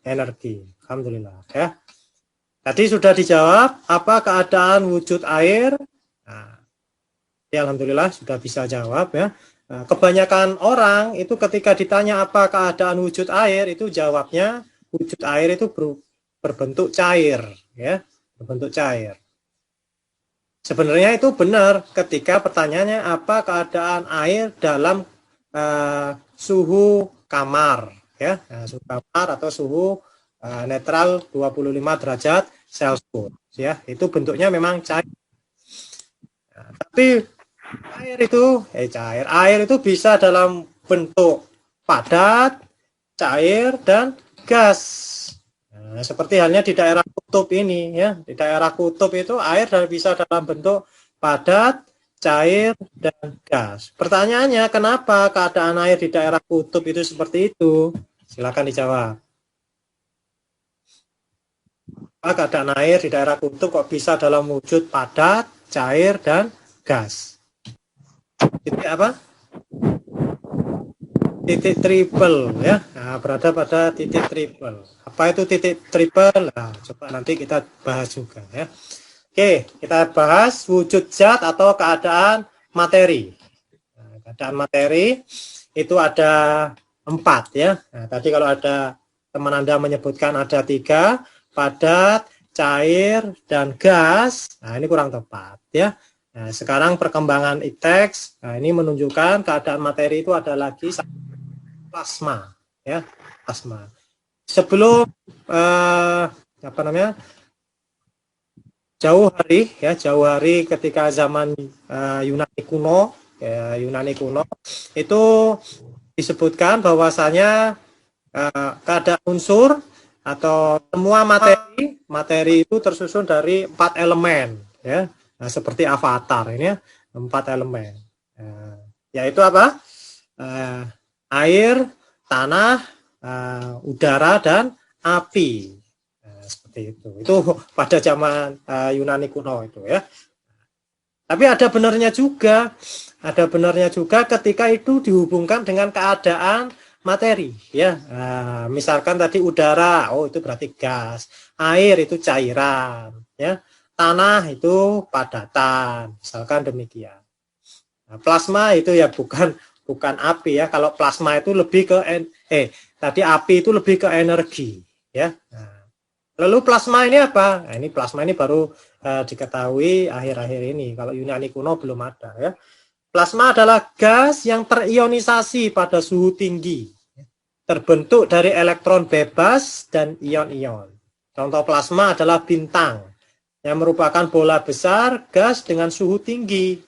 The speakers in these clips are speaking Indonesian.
energi. Alhamdulillah ya. Tadi sudah dijawab apa keadaan wujud air. Nah, ya alhamdulillah sudah bisa jawab ya. Nah, kebanyakan orang itu ketika ditanya apa keadaan wujud air itu jawabnya wujud air itu berbentuk cair ya, berbentuk cair. Sebenarnya itu benar ketika pertanyaannya apa keadaan air dalam suhu kamar ya, suhu kamar atau suhu netral 25 derajat Celcius ya, itu bentuknya memang cair. Nah, tapi air itu bisa dalam bentuk padat, cair dan gas. Nah, seperti halnya di daerah kutub ini ya, di daerah kutub itu air bisa dalam bentuk padat, cair dan gas. Pertanyaannya kenapa keadaan air di daerah kutub itu seperti itu? Silakan dijawab. Keadaan air di daerah kutub kok bisa dalam wujud padat, cair dan gas? Titik apa? Titik triple ya. Nah, berada pada titik triple. Apa itu titik triple? Nah, coba nanti kita bahas juga ya. Oke, kita bahas wujud zat atau keadaan materi. Nah, keadaan materi itu ada 4 ya. Nah, tadi kalau ada teman Anda menyebutkan ada 3, padat, cair dan gas. Nah, ini kurang tepat ya. Nah, sekarang perkembangan ITEX, nah ini menunjukkan keadaan materi itu ada lagi plasma ya, plasma. Sebelum jauh hari ketika zaman Yunani kuno ya, Yunani kuno itu disebutkan bahwasanya keadaan unsur atau semua materi itu tersusun dari 4 elemen ya. Nah, seperti avatar ini ya, 4 elemen. Yaitu apa? Air, tanah, udara dan api. Nah, seperti itu. Itu pada zaman Yunani kuno itu ya. Tapi ada benarnya juga. Ada benarnya juga ketika itu dihubungkan dengan keadaan materi ya. Nah, misalkan tadi udara, oh itu berarti gas. Air itu cairan ya. Tanah itu padatan. Misalkan demikian. Nah, plasma itu ya bukan api ya. Kalau plasma itu lebih ke tadi api itu lebih ke energi ya. Nah, lalu plasma ini apa? Nah, ini plasma ini baru diketahui akhir-akhir ini. Kalau Yunani kuno belum ada ya. Plasma adalah gas yang terionisasi pada suhu tinggi. Terbentuk dari elektron bebas dan ion-ion. Contoh plasma adalah bintang yang merupakan bola besar gas dengan suhu tinggi.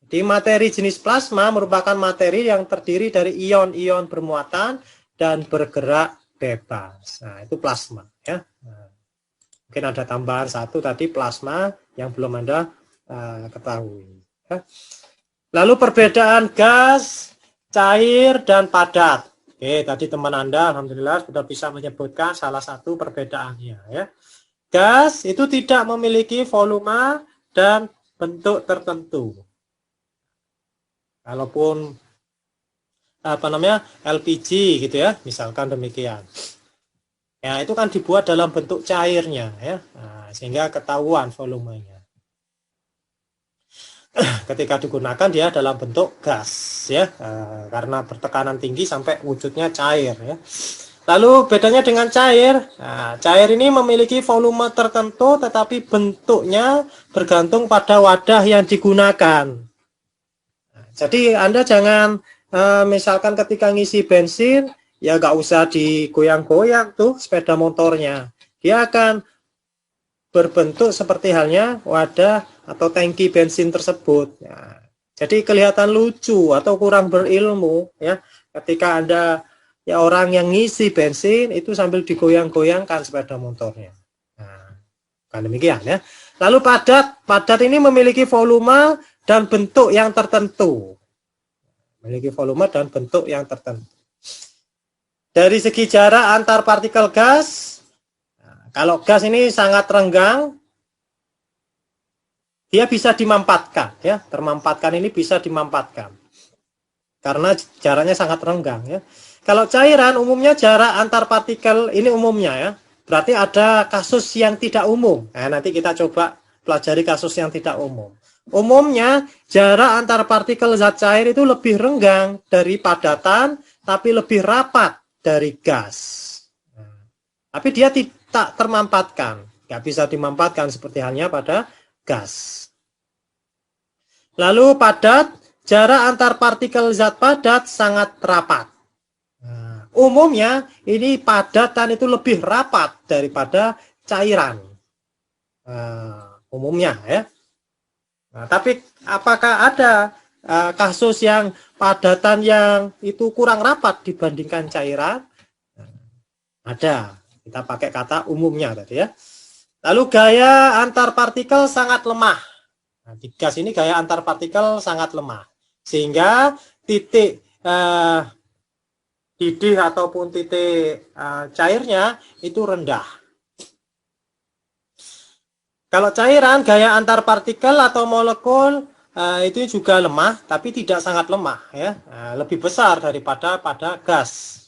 Di materi jenis plasma merupakan materi yang terdiri dari ion-ion bermuatan dan bergerak bebas. Nah, itu plasma ya. Nah, mungkin ada tambahan satu tadi plasma yang belum Anda ketahui. Ya. Lalu perbedaan gas, cair dan padat. Oke, tadi teman Anda alhamdulillah sudah bisa menyebutkan salah satu perbedaannya ya. Gas itu tidak memiliki volume dan bentuk tertentu. Kalaupun LPG gitu ya, misalkan demikian. Ya, itu kan dibuat dalam bentuk cairnya ya. Nah, sehingga ketahuan volumenya. Ketika digunakan dia dalam bentuk gas ya. Karena bertekanan tinggi sampai wujudnya cair ya. Lalu bedanya dengan cair. Nah, cair ini memiliki volume tertentu tetapi bentuknya bergantung pada wadah yang digunakan. Jadi Anda jangan misalkan ketika ngisi bensin ya nggak usah digoyang-goyang tuh sepeda motornya. Dia akan berbentuk seperti halnya wadah atau tangki bensin tersebut. Ya, jadi kelihatan lucu atau kurang berilmu ya ketika Anda ya orang yang ngisi bensin itu sambil digoyang-goyangkan sepeda motornya. Nah, kan demikian ya. Lalu padat ini memiliki volume dan bentuk yang tertentu. Memiliki volume dan bentuk yang tertentu. Dari segi jarak antar partikel gas, kalau gas ini sangat renggang, dia bisa dimampatkan, ya. Termampatkan ini bisa dimampatkan. Karena jaraknya sangat renggang, ya. Kalau cairan umumnya jarak antar partikel ini umumnya ya. Berarti ada kasus yang tidak umum. Nah, nanti kita coba pelajari kasus yang tidak umum. Umumnya jarak antar partikel zat cair itu lebih renggang dari padatan, tapi lebih rapat dari gas. Tapi dia tidak termampatkan, nggak bisa dimampatkan seperti halnya pada gas. Lalu padat, jarak antar partikel zat padat sangat rapat. Umumnya ini padatan itu lebih rapat daripada cairan. Umumnya ya. Nah, tapi apakah ada kasus yang padatan yang itu kurang rapat dibandingkan cairan? Ada. Kita pakai kata umumnya tadi ya. Lalu gaya antar partikel sangat lemah. Nah, di gas ini gaya antar partikel sangat lemah. Sehingga titik didih ataupun titik cairnya itu rendah. Kalau cairan gaya antar partikel atau molekul itu juga lemah, tapi tidak sangat lemah ya, lebih besar daripada pada gas.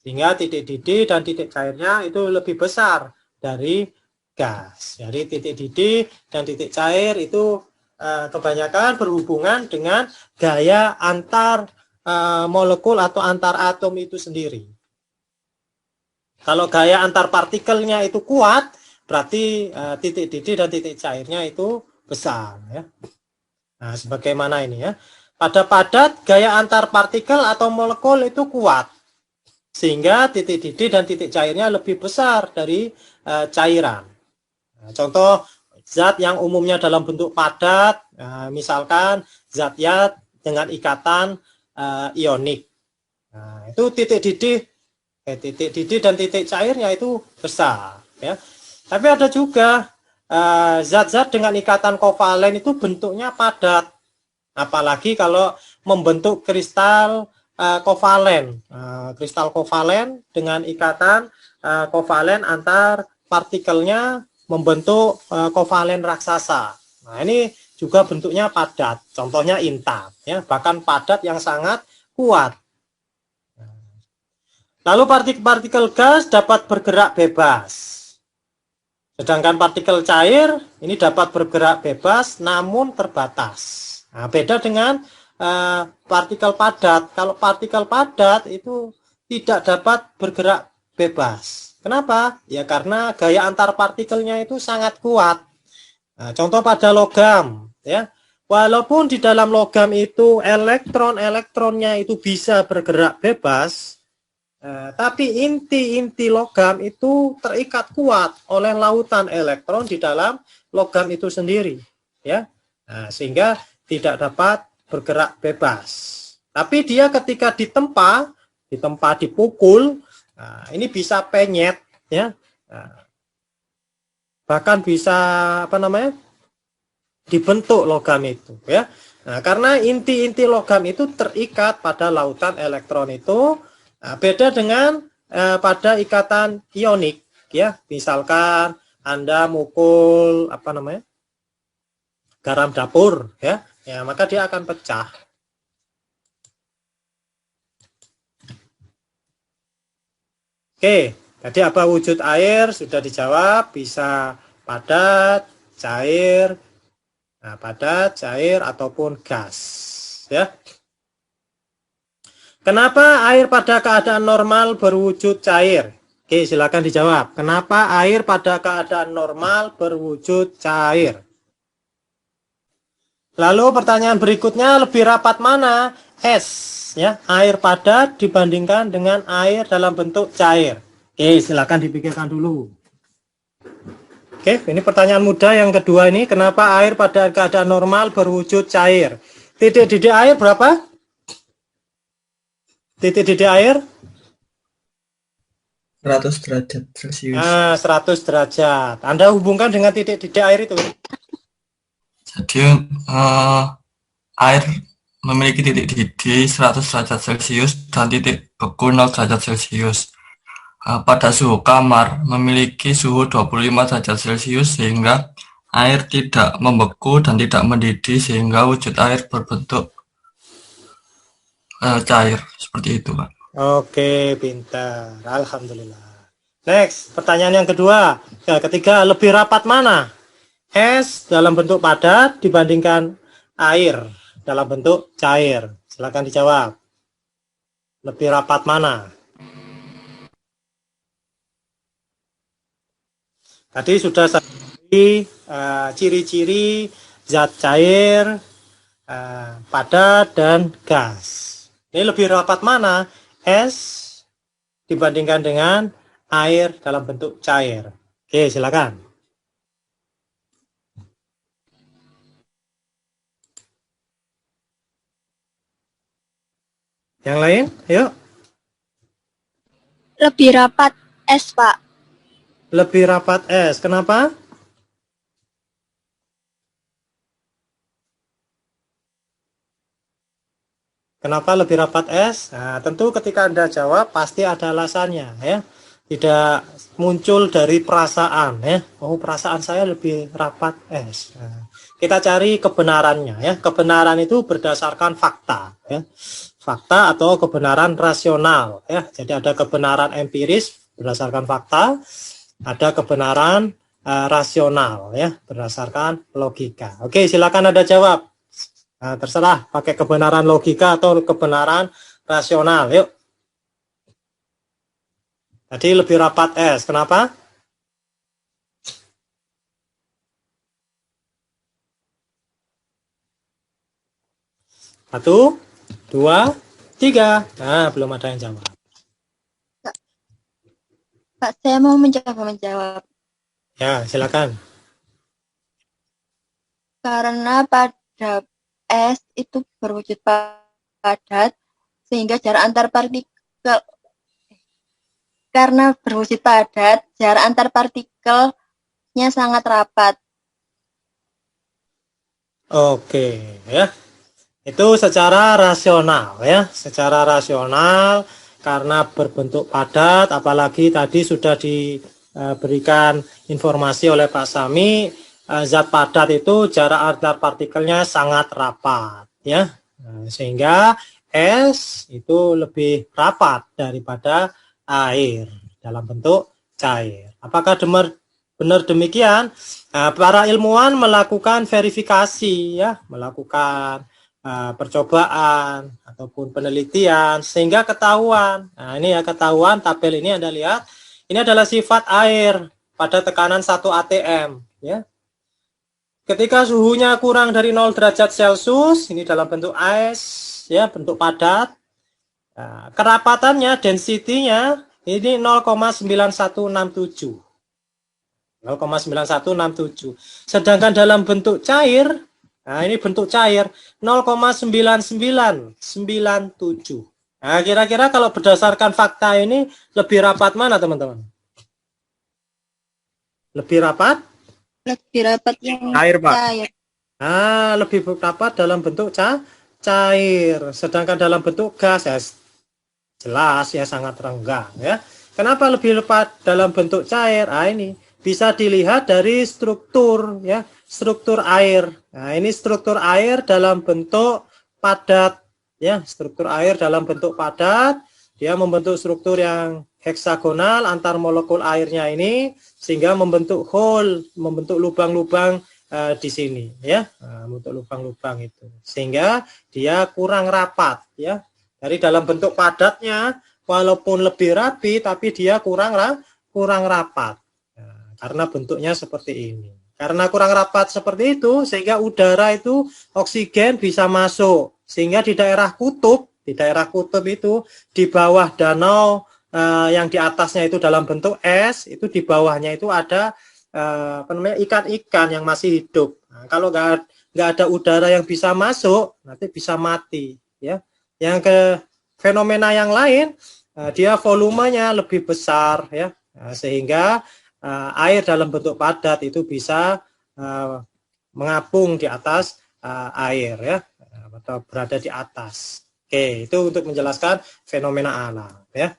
Sehingga titik didih dan titik cairnya itu lebih besar dari gas. Jadi titik didih dan titik cair itu kebanyakan berhubungan dengan gaya antar molekul atau antar atom itu sendiri. Kalau gaya antar partikelnya itu kuat, berarti titik didih dan titik cairnya itu besar ya. Nah, sebagaimana ini ya. Pada padat gaya antar partikel atau molekul itu kuat. Sehingga titik didih dan titik cairnya lebih besar dari cairan. Nah, contoh zat yang umumnya dalam bentuk padat, misalkan zat yat dengan ikatan ionik. Nah, itu titik didih dan titik cairnya itu besar ya. Tapi ada juga zat-zat dengan ikatan kovalen itu bentuknya padat. Apalagi kalau membentuk kristal kovalen. Kristal kovalen dengan ikatan kovalen antar partikelnya membentuk kovalen raksasa. Nah, ini juga bentuknya padat, contohnya intan ya, bahkan padat yang sangat kuat. Lalu partikel-partikel gas dapat bergerak bebas, sedangkan partikel cair ini dapat bergerak bebas namun terbatas. Nah, beda dengan partikel padat. Kalau partikel padat itu tidak dapat bergerak bebas. Kenapa? Ya karena gaya antar partikelnya itu sangat kuat. Nah, contoh pada logam ya, walaupun di dalam logam itu elektronnya itu bisa bergerak bebas, tapi inti logam itu terikat kuat oleh lautan elektron di dalam logam itu sendiri ya. Nah, sehingga tidak dapat bergerak bebas. Tapi dia ketika ditempa dipukul, nah, ini bisa penyet ya. Nah, bahkan bisa dibentuk logam itu ya. Nah, karena inti-inti logam itu terikat pada lautan elektron itu. Nah, beda dengan pada ikatan ionik ya. Misalkan Anda mukul garam dapur ya, maka dia akan pecah. Oke, tadi apa wujud air sudah dijawab, bisa padat, cair, padat, cair ataupun gas ya. Kenapa air pada keadaan normal berwujud cair? Oke, silakan dijawab. Kenapa air pada keadaan normal berwujud cair? Lalu pertanyaan berikutnya, lebih rapat mana? Es ya, air padat dibandingkan dengan air dalam bentuk cair. Oke, silakan dipikirkan dulu. Oke, ini pertanyaan mudah yang kedua ini, kenapa air pada keadaan normal berwujud cair? Titik didih air berapa? Titik didih air 100 derajat Celcius. 100 derajat. Anda hubungkan dengan titik didih air itu. Jadi air memiliki titik didih 100 derajat Celcius dan titik beku 0 derajat Celcius. Pada suhu kamar memiliki suhu 25 derajat Celcius sehingga air tidak membeku dan tidak mendidih sehingga wujud air berbentuk cair seperti itu, Pak. Oke, pintar. Alhamdulillah. Next, pertanyaan yang kedua. Ketiga, lebih rapat mana? Es dalam bentuk padat dibandingkan air dalam bentuk cair. Silakan dijawab. Lebih rapat mana? Tadi sudah saya ciri-ciri zat cair, padat, dan gas. Ini lebih rapat mana? Es dibandingkan dengan air dalam bentuk cair. Oke, silakan. Yang lain, ayo. Lebih rapat es, Pak. Lebih rapat es. Kenapa? Kenapa lebih rapat es? Nah, tentu ketika Anda jawab pasti ada alasannya ya. Tidak muncul dari perasaan ya. Oh, perasaan saya lebih rapat es. Nah, kita cari kebenarannya ya. Kebenaran itu berdasarkan fakta ya. Fakta atau kebenaran rasional ya. Jadi ada kebenaran empiris berdasarkan fakta, ada kebenaran rasional ya berdasarkan logika. Oke, silakan Anda jawab. Nah, terserah pakai kebenaran logika atau kebenaran rasional. Yuk. Tadi lebih rapat es. Kenapa? Satu, dua, tiga. Nah, belum ada yang jawab. Pak, saya mau mencoba menjawab. Ya, silakan. Karena pada es itu berwujud padat, sehingga jarak antar partikel karena berwujud padat, jarak antar partikelnya sangat rapat. Oke, ya. Itu secara rasional ya, secara rasional karena berbentuk padat, apalagi tadi sudah diberikan informasi oleh Pak Sami, zat padat itu jarak antar partikelnya sangat rapat ya. Sehingga es itu lebih rapat daripada air dalam bentuk cair. Apakah benar demikian? Para ilmuwan melakukan verifikasi ya, melakukan percobaan ataupun penelitian sehingga ketahuan. Nah, ini ya ketahuan tabel ini Anda lihat. Ini adalah sifat air pada tekanan 1 atm ya. Ketika suhunya kurang dari 0 derajat Celcius, ini dalam bentuk es ya, bentuk padat. Nah, kerapatannya, density-nya ini 0,9167. 0,9167. Sedangkan dalam bentuk cair, nah ini bentuk cair 0,9997. Nah, kira-kira kalau berdasarkan fakta ini lebih rapat mana, teman-teman? Lebih rapat? Lebih rapat yang Air, Pak. cair. Nah, lebih rapat dalam bentuk cair. Sedangkan dalam bentuk gas ya jelas ya sangat renggang ya. Kenapa lebih rapat dalam bentuk cair? Ah, ini bisa dilihat dari struktur ya, struktur air. Nah, ini struktur air dalam bentuk padat ya, struktur air dalam bentuk padat. Dia membentuk struktur yang heksagonal antar molekul airnya ini sehingga membentuk hole, membentuk lubang-lubang di sini ya. Nah, membentuk lubang-lubang itu. Sehingga dia kurang rapat ya. Dari dalam bentuk padatnya walaupun lebih rapi tapi dia kurang rapat. Karena bentuknya seperti ini. Karena kurang rapat seperti itu, sehingga udara itu oksigen bisa masuk. Sehingga di daerah kutub itu, di bawah danau yang di atasnya itu dalam bentuk es, itu di bawahnya itu ada ikan-ikan yang masih hidup. Nah, kalau nggak ada udara yang bisa masuk, nanti bisa mati. Ya. Yang ke fenomena yang lain, dia volumenya lebih besar, ya, sehingga air dalam bentuk padat itu bisa mengapung di atas air ya, atau berada di atas. Oke, itu untuk menjelaskan fenomena alam ya.